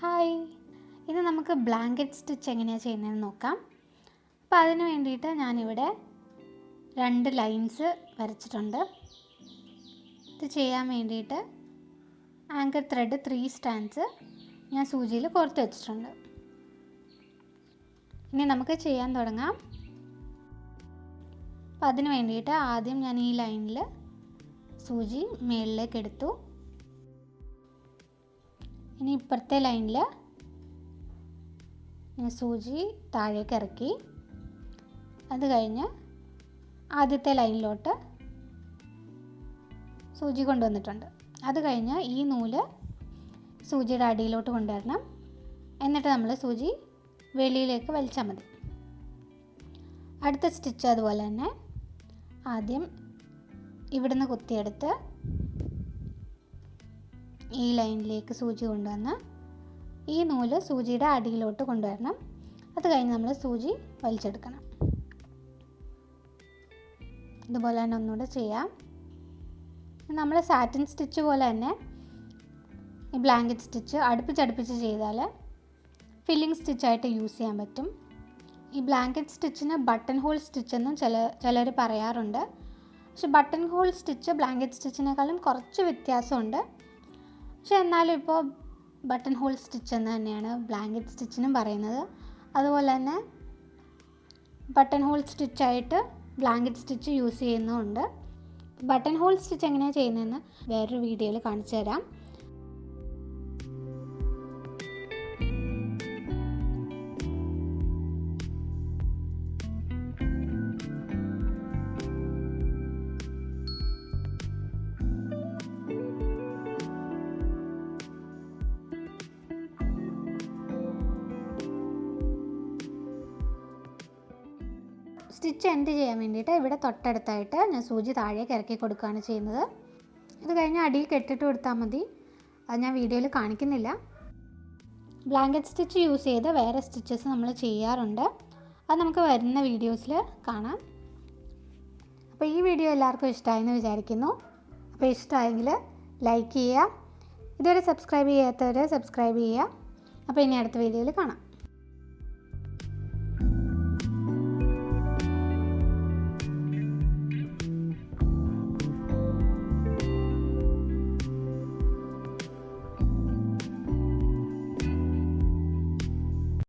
Hi, ഇത് നമുക്ക് blanket stitch എങ്ങനെയാണ് ചെയ്യുന്നതെന്ന് നോക്കാം. അപ്പോൾ അതിന് വേണ്ടിയിട്ട് ഞാനിവിടെ 2 ലൈൻസ് വരച്ചിട്ടുണ്ട്. ഇത് ചെയ്യാൻ വേണ്ടിയിട്ട് ആങ്കർ ത്രെഡ് 3 സ്റ്റാൻഡ്സ് ഞാൻ സൂചിയിൽ കോർത്ത് വെച്ചിട്ടുണ്ട്. ഇനി നമുക്ക് ചെയ്യാൻ തുടങ്ങാം. അപ്പോൾ അതിന് വേണ്ടിയിട്ട് ആദ്യം ഞാൻ ഈ ലൈനിൽ സൂചി മുകളിലേക്ക് എടുത്തു. ഇനി ഇപ്പുറത്തെ ലൈനിൽ സൂചി താഴേക്ക് ഇറക്കി. അത് കഴിഞ്ഞ് ആദ്യത്തെ ലൈനിലോട്ട് സൂചി കൊണ്ടുവന്നിട്ടുണ്ട്. അത് കഴിഞ്ഞ് ഈ നൂല് സൂചിയുടെ അടിയിലോട്ട് കൊണ്ടുവരണം. എന്നിട്ട് നമ്മൾ സൂചി വെളിയിലേക്ക് വലിച്ചാൽ മതി. അടുത്ത സ്റ്റിച്ച് അതുപോലെ തന്നെ ആദ്യം ഇവിടുന്ന് കുത്തിയെടുത്ത് ഈ ലൈനിലേക്ക് സൂചി കൊണ്ടുവന്ന് ഈ നൂല് സൂചിയുടെ അടിയിലോട്ട് കൊണ്ടുവരണം. അത് കഴിഞ്ഞ് നമ്മൾ സൂചി വലിച്ചെടുക്കണം. ഇതുപോലെ തന്നെ ഒന്നുകൂടെ ചെയ്യാം. നമ്മൾ സാറ്റിൻ സ്റ്റിച്ച് പോലെ തന്നെ ഈ ബ്ലാങ്കറ്റ് സ്റ്റിച്ച് അടുപ്പിച്ചടുപ്പിച്ച് ചെയ്താൽ ഫില്ലിംഗ് സ്റ്റിച്ചായിട്ട് യൂസ് ചെയ്യാൻ പറ്റും. ഈ ബ്ലാങ്കറ്റ് സ്റ്റിച്ചിന് ബട്ടൺ ഹോൾ സ്റ്റിച്ച് എന്നും ചിലർ പറയാറുണ്ട്. പക്ഷെ ബട്ടൺ ഹോൾ സ്റ്റിച്ച് ബ്ലാങ്കറ്റ് സ്റ്റിച്ചിനേക്കാളും കുറച്ച് വ്യത്യാസമുണ്ട്. പക്ഷെ എന്നാലും ഇപ്പോൾ ബട്ടൺ ഹോൾ സ്റ്റിച്ച് എന്ന് തന്നെയാണ് ബ്ലാങ്കറ്റ് സ്റ്റിച്ചിനും പറയുന്നത്. അതുപോലെ തന്നെ ബട്ടൺ ഹോൾ സ്റ്റിച്ചായിട്ട് ബ്ലാങ്കറ്റ് സ്റ്റിച്ച് യൂസ് ചെയ്യുന്നുമുണ്ട്. ബട്ടൺ ഹോൾ സ്റ്റിച്ച് എങ്ങനെയാണ് ചെയ്യുന്നതെന്ന് വേറൊരു വീഡിയോയിൽ കാണിച്ചു തരാം. സ്റ്റിച്ച് എൻഡ് ചെയ്യാൻ വേണ്ടിയിട്ട് ഇവിടെ തൊട്ടടുത്തായിട്ട് ഞാൻ സൂചി താഴേക്ക് ഇറക്കി കൊടുക്കുകയാണ് ചെയ്യുന്നത്. ഇത് കഴിഞ്ഞ് അടിയിൽ കെട്ടിട്ട് കൊടുത്താൽ മതി. അത് ഞാൻ വീഡിയോയിൽ കാണിക്കുന്നില്ല. ബ്ലാങ്കറ്റ് സ്റ്റിച്ച് യൂസ് ചെയ്ത് വേറെ സ്റ്റിച്ചസ് നമ്മൾ ചെയ്യാറുണ്ട്. അത് നമുക്ക് വരുന്ന വീഡിയോസിൽ കാണാം. അപ്പോൾ ഈ വീഡിയോ എല്ലാവർക്കും ഇഷ്ടമായെന്ന് വിചാരിക്കുന്നു. അപ്പോൾ ഇഷ്ടമായെങ്കിൽ ലൈക്ക് ചെയ്യുക. ഇതുവരെ സബ്സ്ക്രൈബ് ചെയ്യാത്തവർ സബ്സ്ക്രൈബ് ചെയ്യുക. അപ്പോൾ ഇനി അടുത്ത വീഡിയോയിൽ കാണാം.